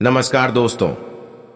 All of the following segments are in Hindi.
नमस्कार दोस्तों,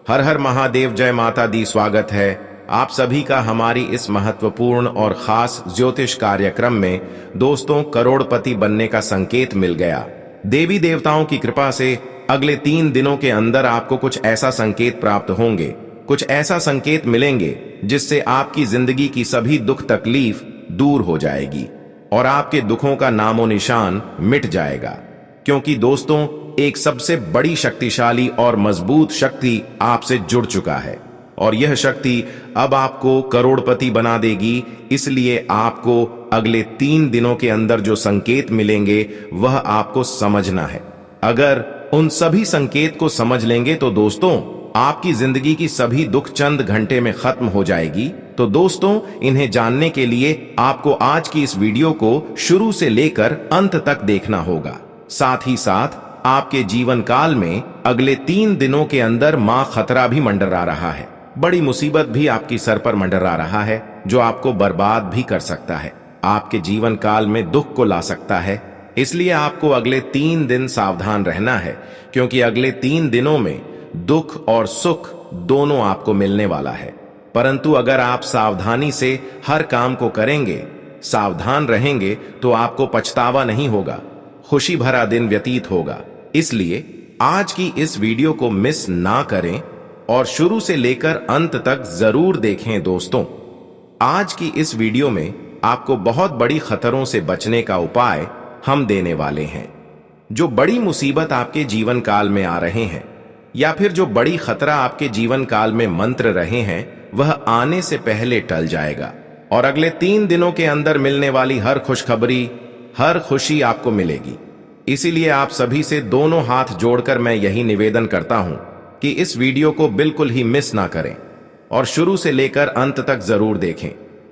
हर हर महादेव, जय माता दी। स्वागत है आप सभी का हमारी इस महत्वपूर्ण और खास ज्योतिष कार्यक्रम में। दोस्तों, करोड़पति बनने का संकेत मिल गया। देवी देवताओं की कृपा से अगले 3 दिनों के अंदर आपको कुछ ऐसा संकेत प्राप्त होंगे, कुछ ऐसा संकेत मिलेंगे जिससे आपकी जिंदगी की सभी दुख तकलीफ दूर हो जाएगी और आपके दुखों का नामो निशान मिट जाएगा। क्योंकि दोस्तों, एक सबसे बड़ी शक्तिशाली और मजबूत शक्ति आपसे जुड़ चुका है और यह शक्ति अब आपको करोड़पति बना देगी। इसलिए आपको अगले 3 दिनों के अंदर जो संकेत मिलेंगे वह आपको समझना है। अगर उन सभी संकेत को समझ लेंगे तो दोस्तों, आपकी जिंदगी की सभी दुख चंद घंटे में खत्म हो जाएगी। तो दोस्तों, इन्हें जानने के लिए आपको आज की इस वीडियो को शुरू से लेकर अंत तक देखना होगा। साथ ही साथ आपके जीवन काल में अगले 3 दिनों के अंदर मां खतरा भी मंडरा रहा है, बड़ी मुसीबत भी आपकी सर पर मंडरा रहा है जो आपको बर्बाद भी कर सकता है, आपके जीवन काल में दुख को ला सकता है। इसलिए आपको अगले 3 दिन सावधान रहना है, क्योंकि अगले 3 दिनों में दुख और सुख दोनों आपको मिलने वाला है। परंतु अगर आप सावधानी से हर काम को करेंगे, सावधान रहेंगे, तो आपको पछतावा नहीं होगा, खुशी भरा दिन व्यतीत होगा। इसलिए आज की इस वीडियो को मिस ना करें और शुरू से लेकर अंत तक जरूर देखें। दोस्तों, आज की इस वीडियो में आपको बहुत बड़ी खतरों से बचने का उपाय हम देने वाले हैं। जो बड़ी मुसीबत आपके जीवन काल में आ रहे हैं या फिर जो बड़ी खतरा आपके जीवन काल में मंत्र रहे हैं, वह आने से पहले टल जाएगा और अगले 3 दिनों के अंदर मिलने वाली हर खुशखबरी, हर खुशी आपको मिलेगी। इसीलिए आप सभी से दोनों हाथ जोड़कर मैं यही निवेदन करता हूं कि इस वीडियो को बिल्कुल ही मिस ना करें और शुरू से लेकर अंत तक जरूर देखें।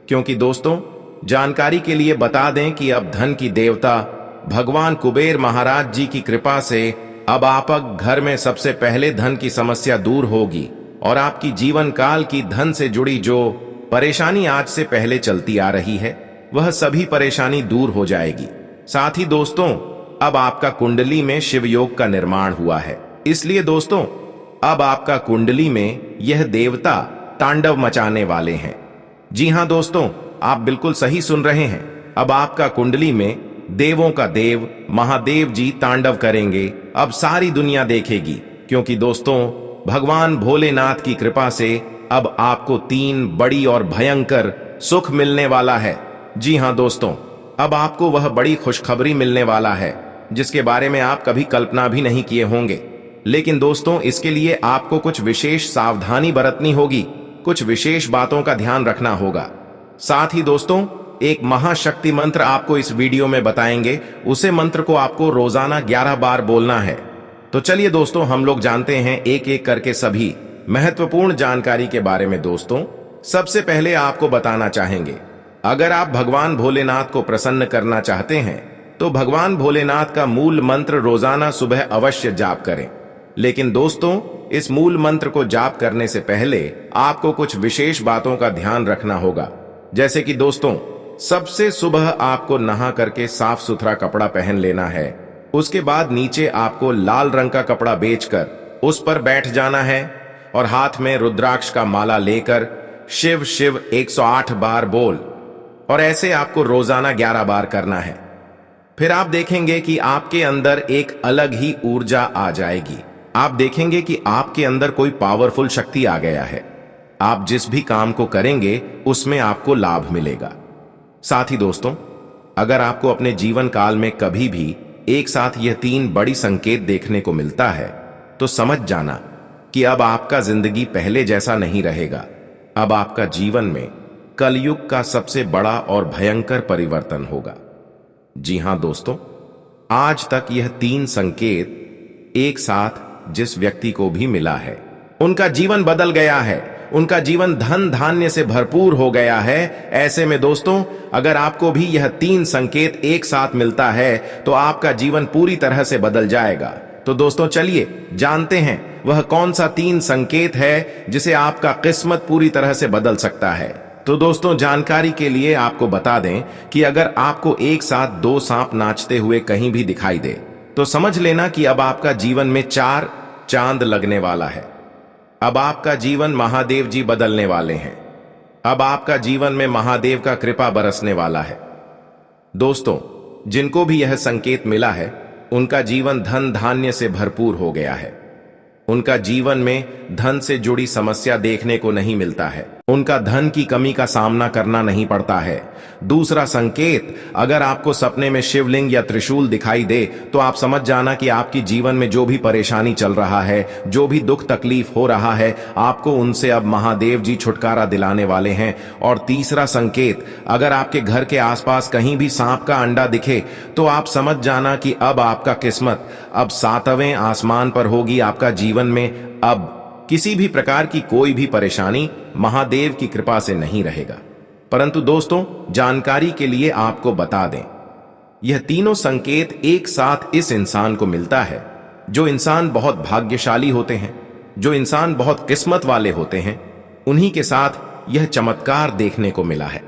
क्योंकि दोस्तों, जानकारी के लिए बता दें कि अब धन की देवता भगवान कुबेर महाराज जी की कृपा से अब आप घर में सबसे पहले धन की समस्या दूर होगी और आपकी जीवन काल की धन से जुड़ी जो परेशानी आज से पहले चलती आ रही है, वह सभी परेशानी दूर हो जाएगी। साथ ही दोस्तों, अब आपका कुंडली में शिव योग का निर्माण हुआ है। इसलिए दोस्तों, अब आपका कुंडली में यह देवता तांडव मचाने वाले हैं। जी हां दोस्तों, आप बिल्कुल सही सुन रहे हैं। अब आपका कुंडली में देवों का देव महादेव जी तांडव करेंगे। अब सारी दुनिया देखेगी, क्योंकि दोस्तों, भगवान भोलेनाथ की कृपा से अब आपको 3 बड़ी और भयंकर सुख मिलने वाला है। जी हां दोस्तों, अब आपको वह बड़ी खुशखबरी मिलने वाला है जिसके बारे में आप कभी कल्पना भी नहीं किए होंगे। लेकिन दोस्तों, इसके लिए आपको कुछ विशेष सावधानी बरतनी होगी, कुछ विशेष बातों का ध्यान रखना होगा। साथ ही दोस्तों, एक महाशक्ति मंत्र आपको इस वीडियो में बताएंगे। उसे मंत्र को आपको रोजाना 11 बार बोलना है। तो चलिए दोस्तों, हम लोग जानते हैं एक एक करके सभी महत्वपूर्ण जानकारी के बारे में। दोस्तों, सबसे पहले आपको बताना चाहेंगे, अगर आप भगवान भोलेनाथ को प्रसन्न करना चाहते हैं तो भगवान भोलेनाथ का मूल मंत्र रोजाना सुबह अवश्य जाप करें। लेकिन दोस्तों, इस मूल मंत्र को जाप करने से पहले आपको कुछ विशेष बातों का ध्यान रखना होगा। जैसे कि दोस्तों, सबसे सुबह आपको नहा करके साफ सुथरा कपड़ा पहन लेना है। उसके बाद नीचे आपको लाल रंग का कपड़ा बेचकर उस पर बैठ जाना है और हाथ में रुद्राक्ष का माला लेकर शिव शिव 108 बार बोल, और ऐसे आपको रोजाना 11 बार करना है। फिर आप देखेंगे कि आपके अंदर एक अलग ही ऊर्जा आ जाएगी। आप देखेंगे कि आपके अंदर कोई पावरफुल शक्ति आ गया है। आप जिस भी काम को करेंगे उसमें आपको लाभ मिलेगा। साथ ही दोस्तों, अगर आपको अपने जीवन काल में कभी भी एक साथ यह 3 बड़ी संकेत देखने को मिलता है तो समझ जाना कि अब आपका जिंदगी पहले जैसा नहीं रहेगा। अब आपका जीवन में कलयुग का सबसे बड़ा और भयंकर परिवर्तन होगा। जी हां दोस्तों, आज तक यह 3 संकेत एक साथ जिस व्यक्ति को भी मिला है, उनका जीवन बदल गया है, उनका जीवन धन धान्य से भरपूर हो गया है। ऐसे में दोस्तों, अगर आपको भी यह 3 संकेत एक साथ मिलता है तो आपका जीवन पूरी तरह से बदल जाएगा। तो दोस्तों, चलिए जानते हैं वह कौन सा 3 संकेत है जिसे आपका किस्मत पूरी तरह से बदल सकता है। तो दोस्तों, जानकारी के लिए आपको बता दें कि अगर आपको एक साथ 2 सांप नाचते हुए कहीं भी दिखाई दे तो समझ लेना कि अब आपका जीवन में 4 चांद लगने वाला है। अब आपका जीवन महादेव जी बदलने वाले हैं। अब आपका जीवन में महादेव का कृपा बरसने वाला है। दोस्तों, जिनको भी यह संकेत मिला है, उनका जीवन धन धान्य से भरपूर हो गया है। उनका जीवन में धन से जुड़ी समस्या देखने को नहीं मिलता है। उनका धन की कमी का सामना करना नहीं पड़ता है। दूसरा संकेत, अगर आपको सपने में शिवलिंग या त्रिशूल दिखाई दे तो आप समझ जाना कि आपकी जीवन में जो भी परेशानी चल रहा है, जो भी दुख तकलीफ हो रहा है, आपको उनसे अब महादेव जी छुटकारा दिलाने वाले हैं। और तीसरा संकेत, अगर आपके घर के आसपास कहीं भी सांप का अंडा दिखे तो आप समझ जाना कि अब आपका किस्मत अब 7वें आसमान पर होगी। आपका जीवन में अब किसी भी प्रकार की कोई भी परेशानी महादेव की कृपा से नहीं रहेगा। परंतु दोस्तों, जानकारी के लिए आपको बता दें, यह तीनों संकेत एक साथ इस इंसान को मिलता है। जो इंसान बहुत भाग्यशाली होते हैं, जो इंसान बहुत किस्मत वाले होते हैं, उन्हीं के साथ यह चमत्कार देखने को मिला है।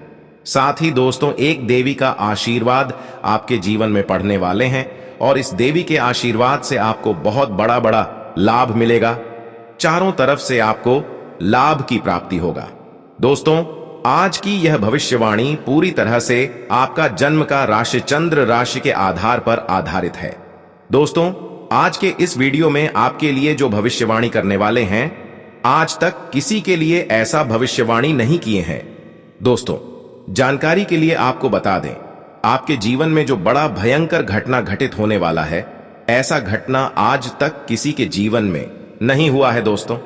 साथ ही दोस्तों, एक देवी का आशीर्वाद आपके जीवन में पड़ने वाले हैं और इस देवी के आशीर्वाद से आपको बहुत बड़ा बड़ा लाभ मिलेगा। चारों तरफ से आपको लाभ की प्राप्ति होगा। दोस्तों, आज की यह भविष्यवाणी पूरी तरह से आपका जन्म का राशि चंद्र राशि के आधार पर आधारित है। दोस्तों, आज के इस वीडियो में आपके लिए जो भविष्यवाणी करने वाले हैं, आज तक किसी के लिए ऐसा भविष्यवाणी नहीं किए हैं। दोस्तों, जानकारी के लिए आपको बता दें, आपके जीवन में जो बड़ा भयंकर घटना घटित होने वाला है, ऐसा घटना आज तक किसी के जीवन में नहीं हुआ है। दोस्तों,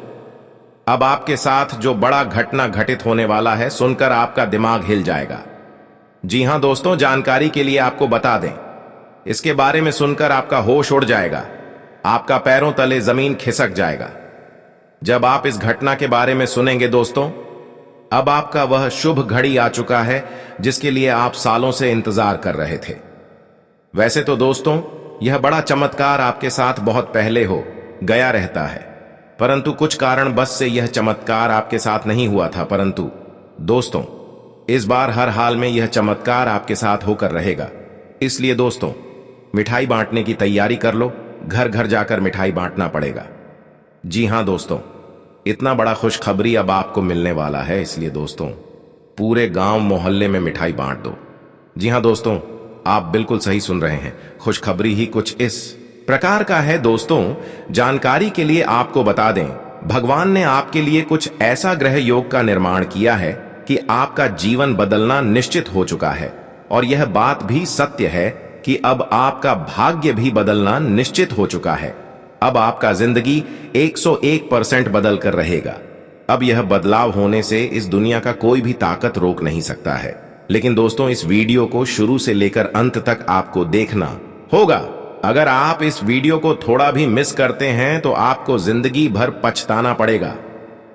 अब आपके साथ जो बड़ा घटना घटित होने वाला है, सुनकर आपका दिमाग हिल जाएगा। जी हां दोस्तों, जानकारी के लिए आपको बता दें, इसके बारे में सुनकर आपका होश उड़ जाएगा, आपका पैरों तले जमीन खिसक जाएगा। जब आप इस घटना के बारे में सुनेंगे दोस्तों, अब आपका वह शुभ घड़ी आ चुका है जिसके लिए आप सालों से इंतजार कर रहे थे। वैसे तो दोस्तों, यह बड़ा चमत्कार आपके साथ बहुत पहले हो गया रहता है, परंतु कुछ कारण बस से यह चमत्कार आपके साथ नहीं हुआ था। परंतु दोस्तों, इस बार हर हाल में यह चमत्कार आपके साथ होकर रहेगा। इसलिए दोस्तों, मिठाई बांटने की तैयारी कर लो। घर घर जाकर मिठाई बांटना पड़ेगा। जी हां दोस्तों, इतना बड़ा खुशखबरी अब आपको मिलने वाला है, इसलिए दोस्तों पूरे गांव मोहल्ले में मिठाई बांट दो। जी हां दोस्तों, आप बिल्कुल सही सुन रहे हैं। खुशखबरी ही कुछ इस प्रकार का है। दोस्तों, जानकारी के लिए आपको बता दें, भगवान ने आपके लिए कुछ ऐसा ग्रह योग का निर्माण किया है कि आपका जीवन बदलना निश्चित हो चुका है। और यह बात भी सत्य है कि अब आपका भाग्य भी बदलना निश्चित हो चुका है। अब आपका जिंदगी 101% बदल कर रहेगा। अब यह बदलाव होने से इस दुनिया का कोई भी ताकत रोक नहीं सकता है। लेकिन दोस्तों, इस वीडियो को शुरू से लेकर अंत तक आपको देखना होगा। अगर आप इस वीडियो को थोड़ा भी मिस करते हैं तो आपको जिंदगी भर पछताना पड़ेगा।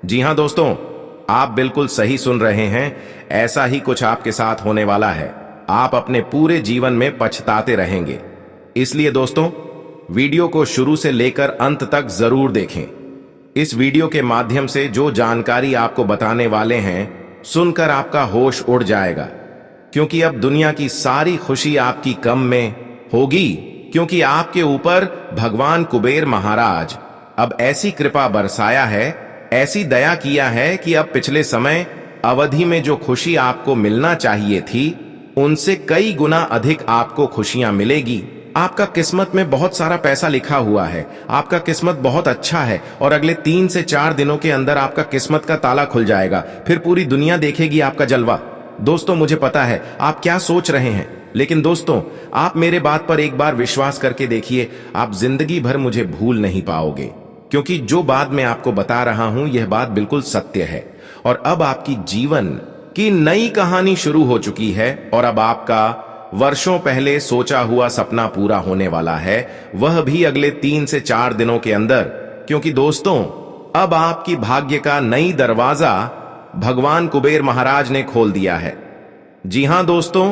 जी हां दोस्तों, आप बिल्कुल सही सुन रहे हैं। ऐसा ही कुछ आपके साथ होने वाला है। आप अपने पूरे जीवन में पछताते रहेंगे। इसलिए दोस्तों, वीडियो को शुरू से लेकर अंत तक जरूर देखें। इस वीडियो के माध्यम से जो जानकारी आपको बताने वाले हैं, सुनकर आपका होश उड़ जाएगा। क्योंकि अब दुनिया की सारी खुशी आपकी कम में होगी, क्योंकि आपके ऊपर भगवान कुबेर महाराज अब ऐसी कृपा बरसाया है, ऐसी दया किया है कि अब पिछले समय अवधि में जो खुशी आपको मिलना चाहिए थी, उनसे कई गुना अधिक आपको खुशियां मिलेगी। आपका किस्मत में बहुत सारा पैसा लिखा हुआ है। आपका किस्मत बहुत अच्छा है और अगले 3 से 4 दिनों के अंदर आपका किस्मत का ताला खुल जाएगा। फिर पूरी दुनिया देखेगी आपका जलवा। दोस्तों, मुझे पता है आप क्या सोच रहे हैं, लेकिन दोस्तों, आप मेरे बात पर एक बार विश्वास करके देखिए। आप जिंदगी भर मुझे भूल नहीं पाओगे, क्योंकि जो बात मैं आपको बता रहा हूं, यह बात बिल्कुल सत्य है। और अब आपकी जीवन की नई कहानी शुरू हो चुकी है और अब आपका वर्षों पहले सोचा हुआ सपना पूरा होने वाला है, वह भी अगले 3 से 4 दिनों के अंदर। क्योंकि दोस्तों, अब आपकी भाग्य का नई दरवाजा भगवान कुबेर महाराज ने खोल दिया है। जी हां दोस्तों,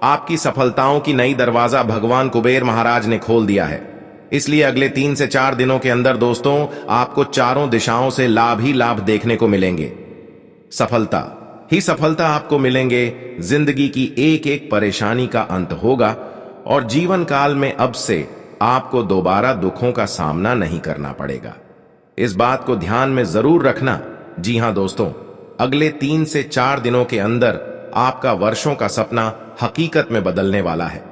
आपकी सफलताओं की नई दरवाजा भगवान कुबेर महाराज ने खोल दिया है। इसलिए अगले 3 से 4 दिनों के अंदर दोस्तों, आपको चारों दिशाओं से लाभ ही लाभ देखने को मिलेंगे। सफलता ही सफलता आपको मिलेंगे। जिंदगी की एक एक परेशानी का अंत होगा और जीवन काल में अब से आपको दोबारा दुखों का सामना नहीं करना पड़ेगा। इस बात को ध्यान में जरूर रखना। जी हां दोस्तों, अगले 3 से 4 दिनों के अंदर आपका वर्षों का सपना हकीकत में बदलने वाला है।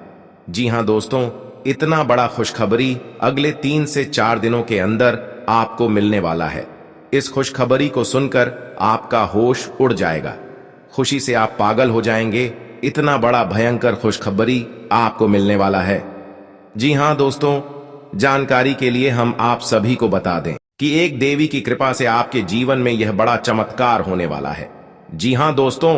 जी हां दोस्तों, इतना बड़ा खुशखबरी अगले 3 से 4 दिनों के अंदर आपको मिलने वाला है। इस खुशखबरी को सुनकर आपका होश उड़ जाएगा, खुशी से आप पागल हो जाएंगे। इतना बड़ा भयंकर खुशखबरी आपको मिलने वाला है। जी हां दोस्तों, जानकारी के लिए हम आप सभी को बता दें कि एक देवी की कृपा से आपके जीवन में यह बड़ा चमत्कार होने वाला है। जी हां दोस्तों,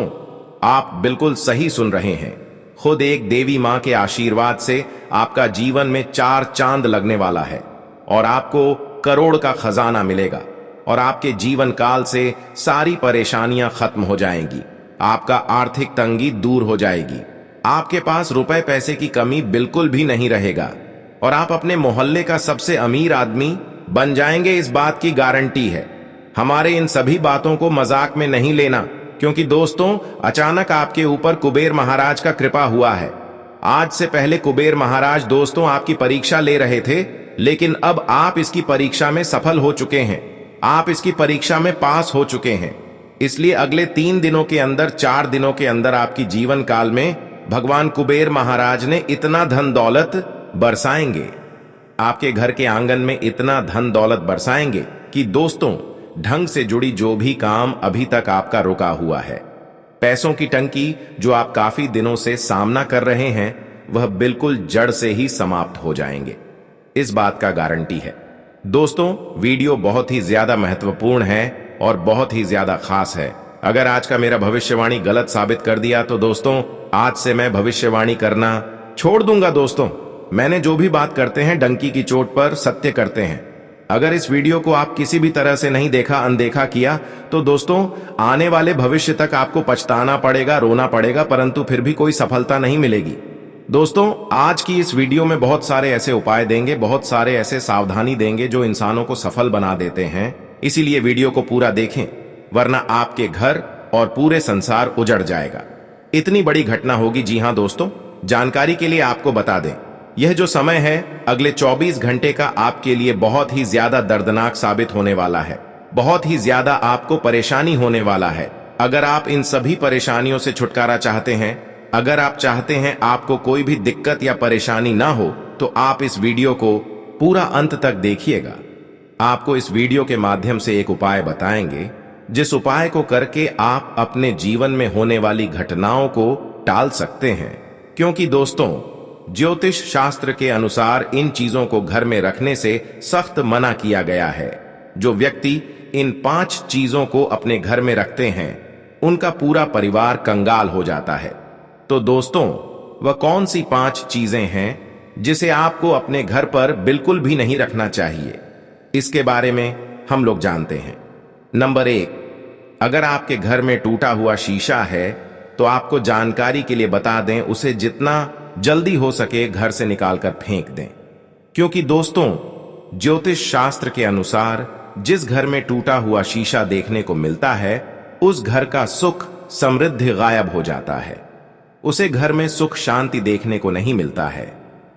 आप बिल्कुल सही सुन रहे हैं। खुद एक देवी मां के आशीर्वाद से आपका जीवन में 4 चांद लगने वाला है और आपको करोड़ का खजाना मिलेगा और आपके जीवन काल से सारी परेशानियां खत्म हो जाएंगी। आपका आर्थिक तंगी दूर हो जाएगी। आपके पास रुपए पैसे की कमी बिल्कुल भी नहीं रहेगा और आप अपने मोहल्ले का सबसे अमीर आदमी बन जाएंगे, इस बात की गारंटी है। हमारे इन सभी बातों को मजाक में नहीं लेना, क्योंकि दोस्तों अचानक आपके ऊपर कुबेर महाराज का कृपा हुआ है। आज से पहले कुबेर महाराज दोस्तों आपकी परीक्षा ले रहे थे, लेकिन अब आप इसकी परीक्षा में सफल हो चुके हैं। आप इसकी परीक्षा में पास हो चुके हैं। इसलिए अगले 3 दिनों के अंदर, 4 दिनों के अंदर आपकी जीवन काल में भगवान कुबेर महाराज ने इतना धन दौलत बरसाएंगे, आपके घर के आंगन में इतना धन दौलत बरसाएंगे कि दोस्तों ढंग से जुड़ी जो भी काम अभी तक आपका रुका हुआ है, पैसों की टंकी जो आप काफी दिनों से सामना कर रहे हैं, वह बिल्कुल जड़ से ही समाप्त हो जाएंगे। इस बात का गारंटी है। दोस्तों वीडियो बहुत ही ज्यादा महत्वपूर्ण है और बहुत ही ज्यादा खास है। अगर आज का मेरा भविष्यवाणी गलत साबित कर दिया तो दोस्तों आज से मैं भविष्यवाणी करना छोड़ दूंगा। दोस्तों मैंने जो भी बात करते हैं डंकी की चोट पर सत्य करते हैं। अगर इस वीडियो को आप किसी भी तरह से नहीं देखा, अनदेखा किया, तो दोस्तों आने वाले भविष्य तक आपको पछताना पड़ेगा, रोना पड़ेगा, परंतु फिर भी कोई सफलता नहीं मिलेगी। दोस्तों आज की इस वीडियो में बहुत सारे ऐसे उपाय देंगे, बहुत सारे ऐसे सावधानी देंगे जो इंसानों को सफल बना देते हैं। इसीलिए वीडियो को पूरा देखें, वरना आपके घर और पूरे संसार उजड़ जाएगा। इतनी बड़ी घटना होगी। जी हां दोस्तों, जानकारी के लिए आपको बता दें, यह जो समय है अगले 24 घंटे का आपके लिए बहुत ही ज्यादा दर्दनाक साबित होने वाला है। बहुत ही ज्यादा आपको परेशानी होने वाला है। अगर आप इन सभी परेशानियों से छुटकारा चाहते हैं, अगर आप चाहते हैं आपको कोई भी दिक्कत या परेशानी ना हो, तो आप इस वीडियो को पूरा अंत तक देखिएगा। आपको इस वीडियो के माध्यम से एक उपाय बताएंगे, जिस उपाय को करके आप अपने जीवन में होने वाली घटनाओं को टाल सकते हैं। क्योंकि दोस्तों ज्योतिष शास्त्र के अनुसार इन चीजों को घर में रखने से सख्त मना किया गया है। जो व्यक्ति इन 5 चीजों को अपने घर में रखते हैं, उनका पूरा परिवार कंगाल हो जाता है। तो दोस्तों वह कौन सी 5 चीजें हैं जिसे आपको अपने घर पर बिल्कुल भी नहीं रखना चाहिए, इसके बारे में हम लोग जानते हैं। नंबर 1, अगर आपके घर में टूटा हुआ शीशा है तो आपको जानकारी के लिए बता दें, उसे जितना जल्दी हो सके घर से निकालकर फेंक दें। क्योंकि दोस्तों ज्योतिष शास्त्र के अनुसार जिस घर में टूटा हुआ शीशा देखने को मिलता है, उस घर का सुख समृद्धि गायब हो जाता है। उसे घर में सुख शांति देखने को नहीं मिलता है।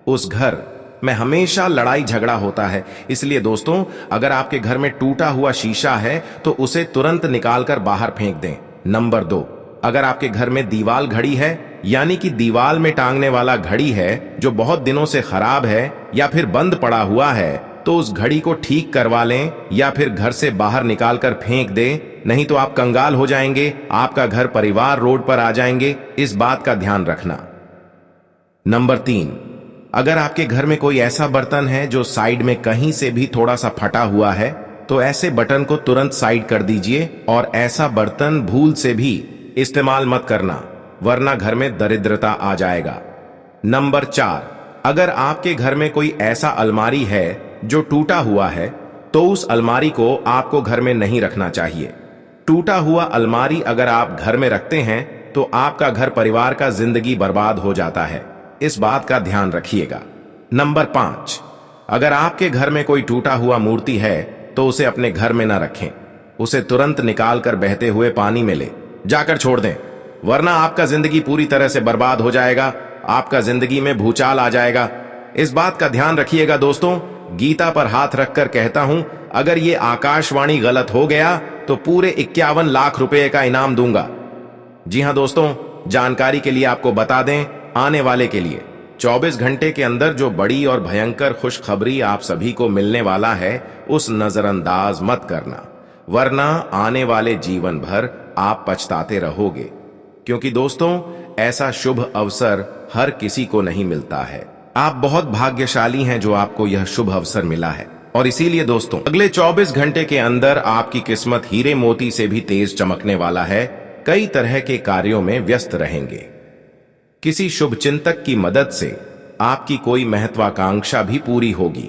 उस घर में हमेशा लड़ाई झगड़ा होता है। इसलिए दोस्तों अगर आपके घर में टूटा हुआ शीशा है तो उसे तुरंत निकालकर बाहर फेंक दें। नंबर 2, अगर आपके घर में दीवाल घड़ी है, यानी कि दीवाल में टांगने वाला घड़ी है जो बहुत दिनों से खराब है या फिर बंद पड़ा हुआ है, तो उस घड़ी को ठीक करवा लें या फिर घर से बाहर निकालकर फेंक दें, नहीं तो आप कंगाल हो जाएंगे, आपका घर परिवार रोड पर आ जाएंगे। इस बात का ध्यान रखना। नंबर 3, अगर आपके घर में कोई ऐसा बर्तन है जो साइड में कहीं से भी थोड़ा सा फटा हुआ है, तो ऐसे बटन को तुरंत साइड कर दीजिए और ऐसा बर्तन भूल से भी इस्तेमाल मत करना, वरना घर में दरिद्रता आ जाएगा। नंबर 4, अगर आपके घर में कोई ऐसा अलमारी है जो टूटा हुआ है, तो उस अलमारी को आपको घर में नहीं रखना चाहिए। टूटा हुआ अलमारी अगर आप घर में रखते हैं तो आपका घर परिवार का जिंदगी बर्बाद हो जाता है। इस बात का ध्यान रखिएगा। नंबर 5, अगर आपके घर में कोई टूटा हुआ मूर्ति है तो उसे अपने घर में ना रखें। उसे तुरंत निकालकर बहते हुए पानी में ले जाकर छोड़ दें, वरना आपका जिंदगी पूरी तरह से बर्बाद हो जाएगा। आपका जिंदगी में भूचाल आ जाएगा। इस बात का ध्यान रखिएगा दोस्तों, गीता पर हाथ रखकर कहता हूं, अगर ये आकाशवाणी गलत हो गया तो पूरे 51 लाख रुपए का इनाम दूंगा। जी हां दोस्तों, जानकारी के लिए आपको बता दें, आने वाले के लिए 24 घंटे के अंदर जो बड़ी और भयंकर खुशखबरी आप सभी को मिलने वाला है, उस नजरअंदाज मत करना, वरना आने वाले जीवन भर आप पछताते रहोगे। क्योंकि दोस्तों, ऐसा शुभ अवसर हर किसी को नहीं मिलता है। आप बहुत भाग्यशाली हैं जो आपको यह शुभ अवसर मिला है। और इसीलिए दोस्तों, अगले 24 घंटे के अंदर आपकी किस्मत हीरे मोती से भी तेज चमकने वाला है। कई तरह के कार्यों में व्यस्त रहेंगे। किसी शुभ चिंतक की मदद से आपकी कोई महत्वाकांक्षा भी पूरी होगी।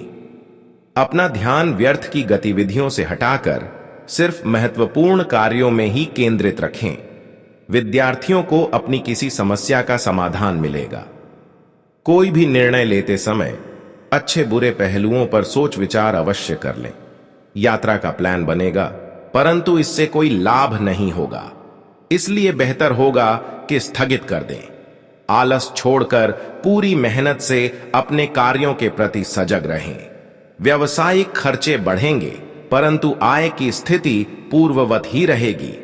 अपना ध्यान व्यर्थ की गतिविधियों से हटाकर सिर्फ महत्वपूर्ण कार्यों में ही केंद्रित रखें। विद्यार्थियों को अपनी किसी समस्या का समाधान मिलेगा। कोई भी निर्णय लेते समय अच्छे बुरे पहलुओं पर सोच विचार अवश्य कर लें। यात्रा का प्लान बनेगा, परंतु इससे कोई लाभ नहीं होगा, इसलिए बेहतर होगा कि स्थगित कर दें। आलस छोड़कर पूरी मेहनत से अपने कार्यों के प्रति सजग रहें। व्यावसायिक खर्चे बढ़ेंगे, परंतु आय की स्थिति पूर्ववत ही रहेगी।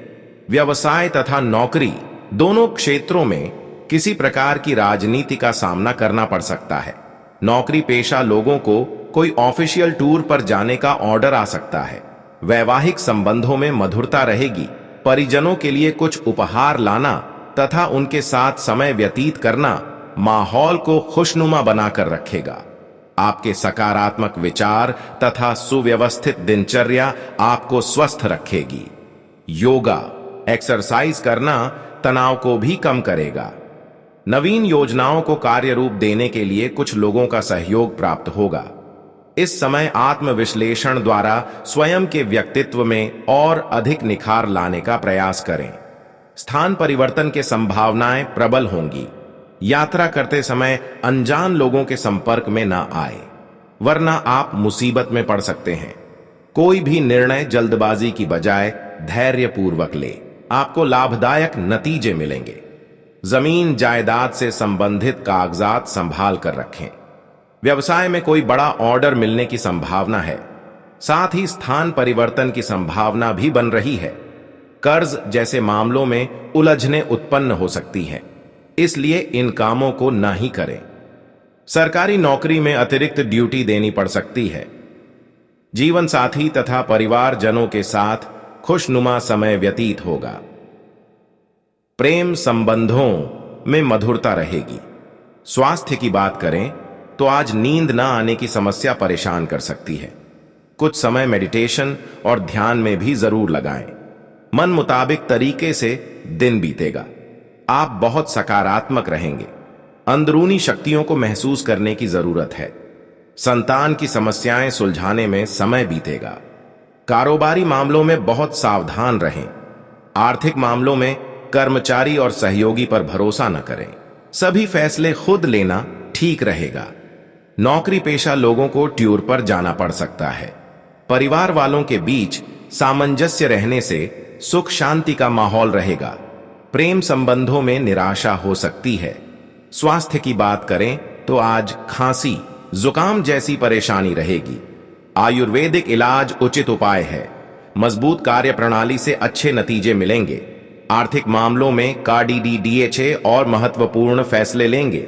व्यवसाय तथा नौकरी दोनों क्षेत्रों में किसी प्रकार की राजनीति का सामना करना पड़ सकता है। नौकरी पेशा लोगों को कोई ऑफिशियल टूर पर जाने का ऑर्डर आ सकता है। वैवाहिक संबंधों में मधुरता रहेगी। परिजनों के लिए कुछ उपहार लाना तथा उनके साथ समय व्यतीत करना माहौल को खुशनुमा बनाकर रखेगा। आपके सकारात्मक विचार तथा सुव्यवस्थित दिनचर्या आपको स्वस्थ रखेगी। योगा, एक्सरसाइज करना तनाव को भी कम करेगा। नवीन योजनाओं को कार्य रूप देने के लिए कुछ लोगों का सहयोग प्राप्त होगा। इस समय आत्मविश्लेषण द्वारा स्वयं के व्यक्तित्व में और अधिक निखार लाने का प्रयास करें। स्थान परिवर्तन के संभावनाएं प्रबल होंगी। यात्रा करते समय अनजान लोगों के संपर्क में न आए, वरना आप मुसीबत में पड़ सकते हैं। कोई भी निर्णय जल्दबाजी की बजाय धैर्यपूर्वक ले, आपको लाभदायक नतीजे मिलेंगे। जमीन जायदाद से संबंधित कागजात संभाल कर रखें। व्यवसाय में कोई बड़ा ऑर्डर मिलने की संभावना है। साथ ही स्थान परिवर्तन की संभावना भी बन रही है। कर्ज जैसे मामलों में उलझनें उत्पन्न हो सकती हैं, इसलिए इन कामों को ना ही करें। सरकारी नौकरी में अतिरिक्त ड्यूटी देनी पड़ सकती है। जीवन साथी तथा परिवारजनों के साथ खुशनुमा समय व्यतीत होगा। प्रेम संबंधों में मधुरता रहेगी। स्वास्थ्य की बात करें तो आज नींद न आने की समस्या परेशान कर सकती है। कुछ समय मेडिटेशन और ध्यान में भी जरूर लगाएं। मन मुताबिक तरीके से दिन बीतेगा। आप बहुत सकारात्मक रहेंगे। अंदरूनी शक्तियों को महसूस करने की जरूरत है। संतान की समस्याएं सुलझाने में समय बीतेगा। कारोबारी मामलों में बहुत सावधान रहें। आर्थिक मामलों में कर्मचारी और सहयोगी पर भरोसा न करें। सभी फैसले खुद लेना ठीक रहेगा। नौकरी पेशा लोगों को टूर पर जाना पड़ सकता है। परिवार वालों के बीच सामंजस्य रहने से सुख शांति का माहौल रहेगा। प्रेम संबंधों में निराशा हो सकती है। स्वास्थ्य की बात करें तो आज खांसी, जुकाम जैसी परेशानी रहेगी। आयुर्वेदिक इलाज उचित उपाय है। मजबूत कार्य प्रणाली से अच्छे नतीजे मिलेंगे। आर्थिक मामलों में DHA और महत्वपूर्ण फैसले लेंगे।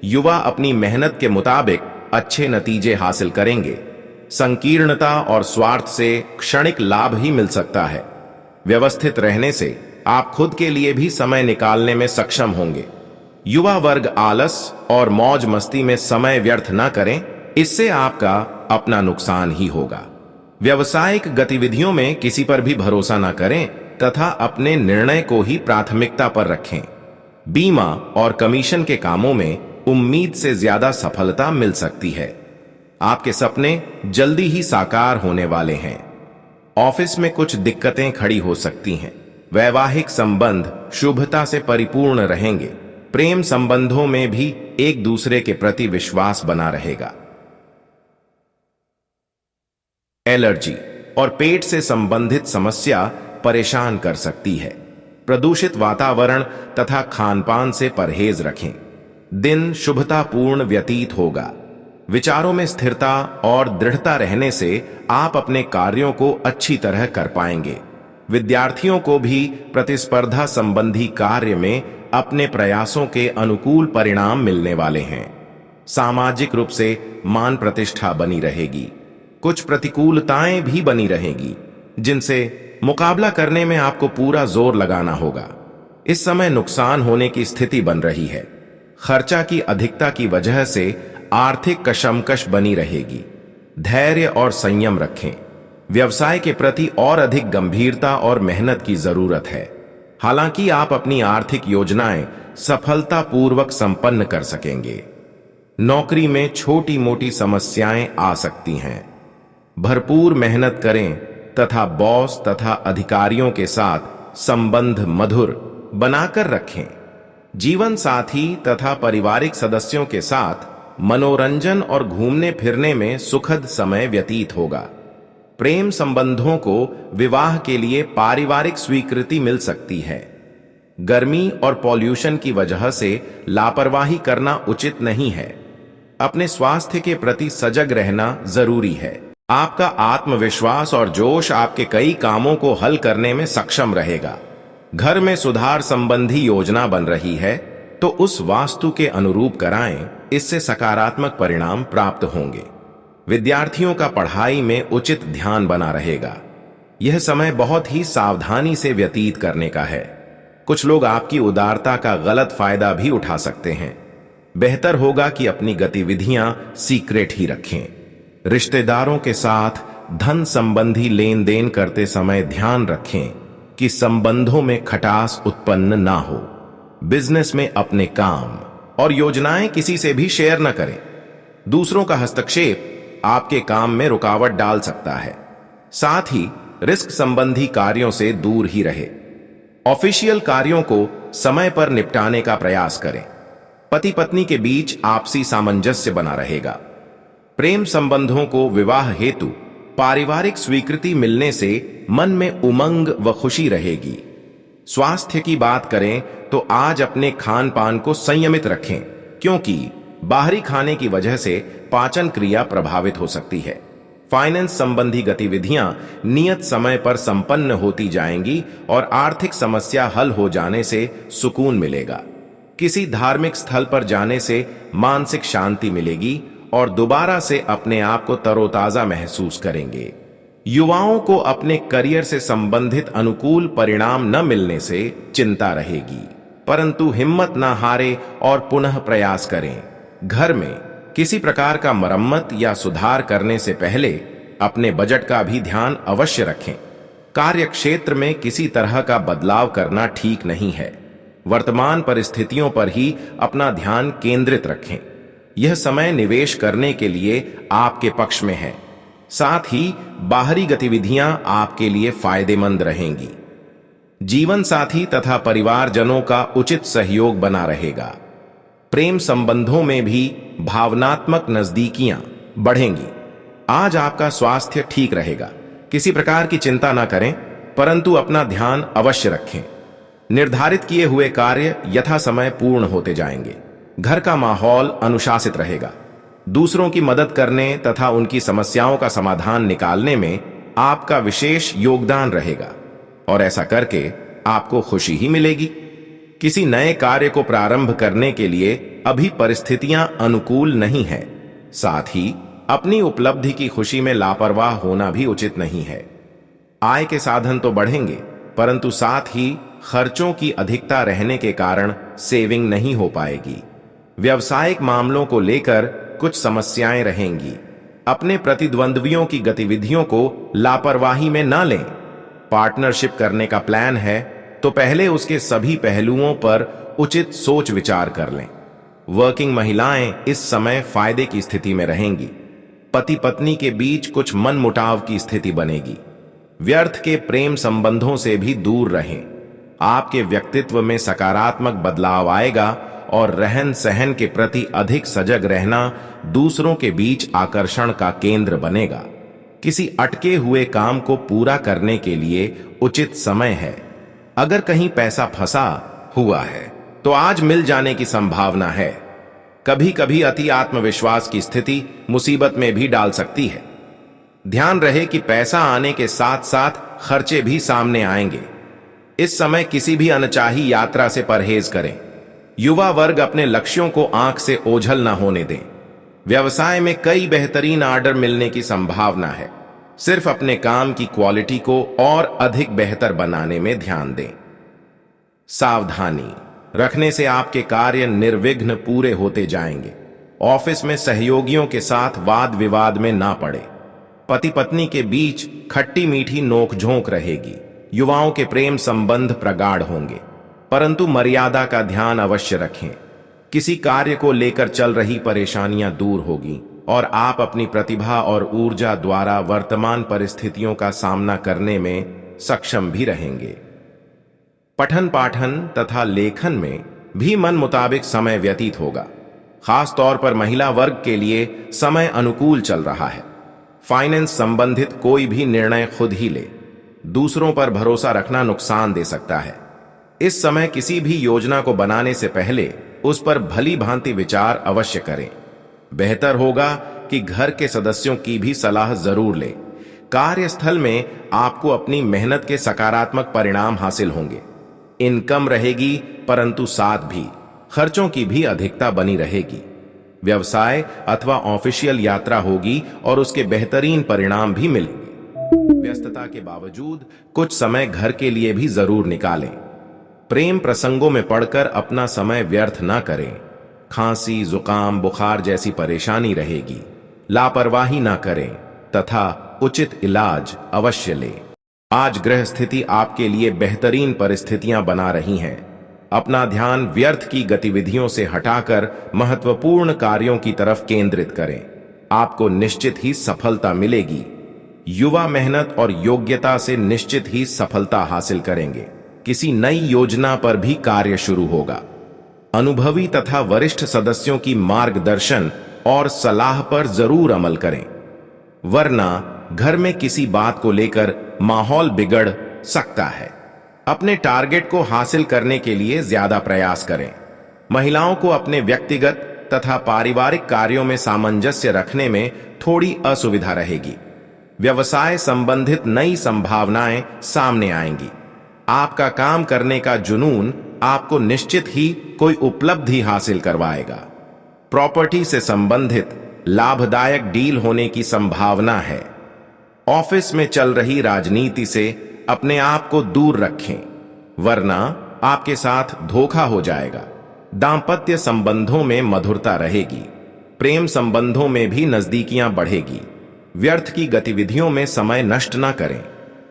युवा अपनी मेहनत के मुताबिक अच्छे नतीजे हासिल करेंगे। संकीर्णता और स्वार्थ से क्षणिक लाभ ही मिल सकता है। व्यवस्थित रहने से आप खुद के लिए भी समय निकालने में सक्षम होंगे। युवा वर्ग आलस और मौज मस्ती में समय व्यर्थ न करें, इससे आपका अपना नुकसान ही होगा। व्यावसायिक गतिविधियों में किसी पर भी भरोसा न करें तथा अपने निर्णय को ही प्राथमिकता पर रखें। बीमा और कमीशन के कामों में उम्मीद से ज्यादा सफलता मिल सकती है। आपके सपने जल्दी ही साकार होने वाले हैं। ऑफिस में कुछ दिक्कतें खड़ी हो सकती हैं। वैवाहिक संबंध शुभता से परिपूर्ण रहेंगे। प्रेम संबंधों में भी एक दूसरे के प्रति विश्वास बना रहेगा। एलर्जी और पेट से संबंधित समस्या परेशान कर सकती है। प्रदूषित वातावरण तथा खानपान से परहेज रखें। दिन शुभतापूर्ण व्यतीत होगा। विचारों में स्थिरता और दृढ़ता रहने से आप अपने कार्यों को अच्छी तरह कर पाएंगे। विद्यार्थियों को भी प्रतिस्पर्धा संबंधी कार्य में अपने प्रयासों के अनुकूल परिणाम मिलने वाले हैं। सामाजिक रूप से मान प्रतिष्ठा बनी रहेगी। कुछ प्रतिकूलताएं भी बनी रहेगी जिनसे मुकाबला करने में आपको पूरा जोर लगाना होगा। इस समय नुकसान होने की स्थिति बन रही है। खर्चा की अधिकता की वजह से आर्थिक कशमकश बनी रहेगी। धैर्य और संयम रखें। व्यवसाय के प्रति और अधिक गंभीरता और मेहनत की जरूरत है। हालांकि आप अपनी आर्थिक योजनाएं सफलतापूर्वक संपन्न कर सकेंगे। नौकरी में छोटी मोटी समस्याएं आ सकती हैं। भरपूर मेहनत करें तथा बॉस तथा अधिकारियों के साथ संबंध मधुर बनाकर रखें। जीवन साथी तथा पारिवारिक सदस्यों के साथ मनोरंजन और घूमने फिरने में सुखद समय व्यतीत होगा। प्रेम संबंधों को विवाह के लिए पारिवारिक स्वीकृति मिल सकती है। गर्मी और पॉल्यूशन की वजह से लापरवाही करना उचित नहीं है। अपने स्वास्थ्य के प्रति सजग रहना जरूरी है। आपका आत्मविश्वास और जोश आपके कई कामों को हल करने में सक्षम रहेगा। घर में सुधार संबंधी योजना बन रही है तो उस वास्तु के अनुरूप कराएं, इससे सकारात्मक परिणाम प्राप्त होंगे। विद्यार्थियों का पढ़ाई में उचित ध्यान बना रहेगा। यह समय बहुत ही सावधानी से व्यतीत करने का है। कुछ लोग आपकी उदारता का गलत फायदा भी उठा सकते हैं। बेहतर होगा कि अपनी गतिविधियां सीक्रेट ही रखें। रिश्तेदारों के साथ धन संबंधी लेन देन करते समय ध्यान रखें कि संबंधों में खटास उत्पन्न ना हो। बिजनेस में अपने काम और योजनाएं किसी से भी शेयर न करें। दूसरों का हस्तक्षेप आपके काम में रुकावट डाल सकता है। साथ ही रिस्क संबंधी कार्यों से दूर ही रहे। ऑफिशियल कार्यों को समय पर निपटाने का प्रयास करें। पति पत्नी के बीच आपसी सामंजस्य बना रहेगा। प्रेम संबंधों को विवाह हेतु पारिवारिक स्वीकृति मिलने से मन में उमंग व खुशी रहेगी। स्वास्थ्य की बात करें तो आज अपने खान पान को संयमित रखें, क्योंकि बाहरी खाने की वजह से पाचन क्रिया प्रभावित हो सकती है। फाइनेंस संबंधी गतिविधियां नियत समय पर संपन्न होती जाएंगी और आर्थिक समस्या हल हो जाने से सुकून मिलेगा। किसी धार्मिक स्थल पर जाने से मानसिक शांति मिलेगी और दोबारा से अपने आप को तरोताजा महसूस करेंगे। युवाओं को अपने करियर से संबंधित अनुकूल परिणाम न मिलने से चिंता रहेगी, परंतु हिम्मत न हारे और पुनः प्रयास करें। घर में किसी प्रकार का मरम्मत या सुधार करने से पहले अपने बजट का भी ध्यान अवश्य रखें। कार्य क्षेत्र में किसी तरह का बदलाव करना ठीक नहीं है। वर्तमान परिस्थितियों पर ही अपना ध्यान केंद्रित रखें। यह समय निवेश करने के लिए आपके पक्ष में है। साथ ही बाहरी गतिविधियां आपके लिए फायदेमंद रहेंगी। जीवन साथी तथा परिवारजनों का उचित सहयोग बना रहेगा। प्रेम संबंधों में भी भावनात्मक नजदीकियां बढ़ेंगी। आज आपका स्वास्थ्य ठीक रहेगा। किसी प्रकार की चिंता न करें, परंतु अपना ध्यान अवश्य रखें। निर्धारित किए हुए कार्य यथा समय पूर्ण होते जाएंगे। घर का माहौल अनुशासित रहेगा। दूसरों की मदद करने तथा उनकी समस्याओं का समाधान निकालने में आपका विशेष योगदान रहेगा और ऐसा करके आपको खुशी ही मिलेगी। किसी नए कार्य को प्रारंभ करने के लिए अभी परिस्थितियां अनुकूल नहीं है। साथ ही अपनी उपलब्धि की खुशी में लापरवाह होना भी उचित नहीं है। आय के साधन तो बढ़ेंगे, परंतु साथ ही खर्चों की अधिकता रहने के कारण सेविंग नहीं हो पाएगी। व्यावसायिक मामलों को लेकर कुछ समस्याएं रहेंगी। अपने प्रतिद्वंद्वियों की गतिविधियों को लापरवाही में न लें। पार्टनरशिप करने का प्लान है तो पहले उसके सभी पहलुओं पर उचित सोच विचार कर लें। वर्किंग महिलाएं इस समय फायदे की स्थिति में रहेंगी। पति पत्नी के बीच कुछ मनमुटाव की स्थिति बनेगी। व्यर्थ के प्रेम संबंधों से भी दूर रहें। आपके व्यक्तित्व में सकारात्मक बदलाव आएगा और रहन सहन के प्रति अधिक सजग रहना दूसरों के बीच आकर्षण का केंद्र बनेगा। किसी अटके हुए काम को पूरा करने के लिए उचित समय है। अगर कहीं पैसा फंसा हुआ है तो आज मिल जाने की संभावना है। कभी कभी अति आत्मविश्वास की स्थिति मुसीबत में भी डाल सकती है। ध्यान रहे कि पैसा आने के साथ साथ खर्चे भी सामने आएंगे। इस समय किसी भी अनचाही यात्रा से परहेज करें। युवा वर्ग अपने लक्ष्यों को आंख से ओझल न होने दें। व्यवसाय में कई बेहतरीन ऑर्डर मिलने की संभावना है। सिर्फ अपने काम की क्वालिटी को और अधिक बेहतर बनाने में ध्यान दें। सावधानी रखने से आपके कार्य निर्विघ्न पूरे होते जाएंगे। ऑफिस में सहयोगियों के साथ वाद विवाद में ना पड़े। पति पत्नी के बीच खट्टी मीठी नोकझोंक रहेगी। युवाओं के प्रेम संबंध प्रगाढ़ होंगे, परंतु मर्यादा का ध्यान अवश्य रखें। किसी कार्य को लेकर चल रही परेशानियां दूर होगी और आप अपनी प्रतिभा और ऊर्जा द्वारा वर्तमान परिस्थितियों का सामना करने में सक्षम भी रहेंगे। पठन पाठन तथा लेखन में भी मन मुताबिक समय व्यतीत होगा। खास तौर पर महिला वर्ग के लिए समय अनुकूल चल रहा है। फाइनेंस संबंधित कोई भी निर्णय खुद ही ले। दूसरों पर भरोसा रखना नुकसान दे सकता है। इस समय किसी भी योजना को बनाने से पहले उस पर भली भांति विचार अवश्य करें। बेहतर होगा कि घर के सदस्यों की भी सलाह जरूर लें। कार्यस्थल में आपको अपनी मेहनत के सकारात्मक परिणाम हासिल होंगे। इनकम रहेगी, परंतु साथ भी खर्चों की भी अधिकता बनी रहेगी। व्यवसाय अथवा ऑफिशियल यात्रा होगी और उसके बेहतरीन परिणाम भी मिलेंगे। व्यस्तता के बावजूद कुछ समय घर के लिए भी जरूर निकालें। प्रेम प्रसंगों में पड़कर अपना समय व्यर्थ ना करें। खांसी, जुकाम, बुखार जैसी परेशानी रहेगी। लापरवाही ना करें तथा उचित इलाज अवश्य लें। आज ग्रह स्थिति आपके लिए बेहतरीन परिस्थितियां बना रही हैं। अपना ध्यान व्यर्थ की गतिविधियों से हटाकर महत्वपूर्ण कार्यों की तरफ केंद्रित करें। आपको निश्चित ही सफलता मिलेगी। युवा मेहनत और योग्यता से निश्चित ही सफलता हासिल करेंगे। किसी नई योजना पर भी कार्य शुरू होगा। अनुभवी तथा वरिष्ठ सदस्यों की मार्गदर्शन और सलाह पर जरूर अमल करें, वरना घर में किसी बात को लेकर माहौल बिगड़ सकता है। अपने टारगेट को हासिल करने के लिए ज्यादा प्रयास करें। महिलाओं को अपने व्यक्तिगत तथा पारिवारिक कार्यों में सामंजस्य रखने में थोड़ी असुविधा रहेगी। व्यवसाय संबंधित नई संभावनाएं सामने आएंगी। आपका काम करने का जुनून आपको निश्चित ही कोई उपलब्धि हासिल करवाएगा। प्रॉपर्टी से संबंधित लाभदायक डील होने की संभावना है। ऑफिस में चल रही राजनीति से अपने आप को दूर रखें, वरना आपके साथ धोखा हो जाएगा। दांपत्य संबंधों में मधुरता रहेगी। प्रेम संबंधों में भी नजदीकियां बढ़ेगी। व्यर्थ की गतिविधियों में समय नष्ट ना करें।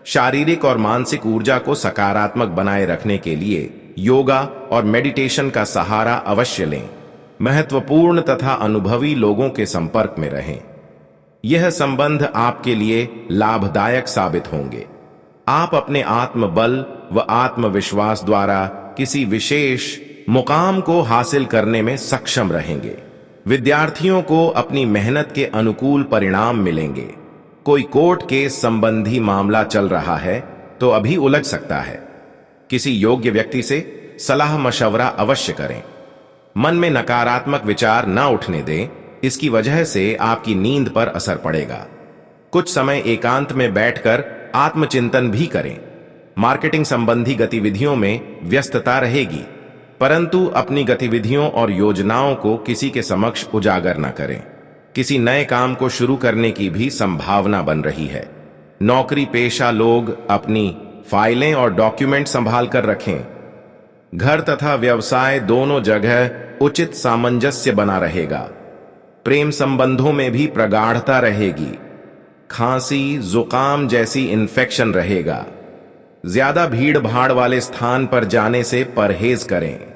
शारीरिक और मानसिक ऊर्जा को सकारात्मक बनाए रखने के लिए योगा और मेडिटेशन का सहारा अवश्य लें। महत्वपूर्ण तथा अनुभवी लोगों के संपर्क में रहें। यह संबंध आपके लिए लाभदायक साबित होंगे। आप अपने आत्मबल व आत्मविश्वास द्वारा किसी विशेष मुकाम को हासिल करने में सक्षम रहेंगे। विद्यार्थियों को अपनी मेहनत के अनुकूल परिणाम मिलेंगे। कोई कोर्ट केस संबंधी मामला चल रहा है तो अभी उलझ सकता है। किसी योग्य व्यक्ति से सलाह मशवरा अवश्य करें। मन में नकारात्मक विचार न उठने दें, इसकी वजह से आपकी नींद पर असर पड़ेगा। कुछ समय एकांत में बैठकर आत्मचिंतन भी करें। मार्केटिंग संबंधी गतिविधियों में व्यस्तता रहेगी, परंतु अपनी गतिविधियों और योजनाओं को किसी के समक्ष उजागर न करें। किसी नए काम को शुरू करने की भी संभावना बन रही है। नौकरी पेशा लोग अपनी फाइलें और डॉक्यूमेंट संभाल कर रखें। घर तथा व्यवसाय दोनों जगह उचित सामंजस्य बना रहेगा। प्रेम संबंधों में भी प्रगाढ़ता रहेगी। खांसी, जुकाम जैसी इन्फेक्शन रहेगा। ज्यादा भीड़ भाड़ वाले स्थान पर जाने से परहेज करें।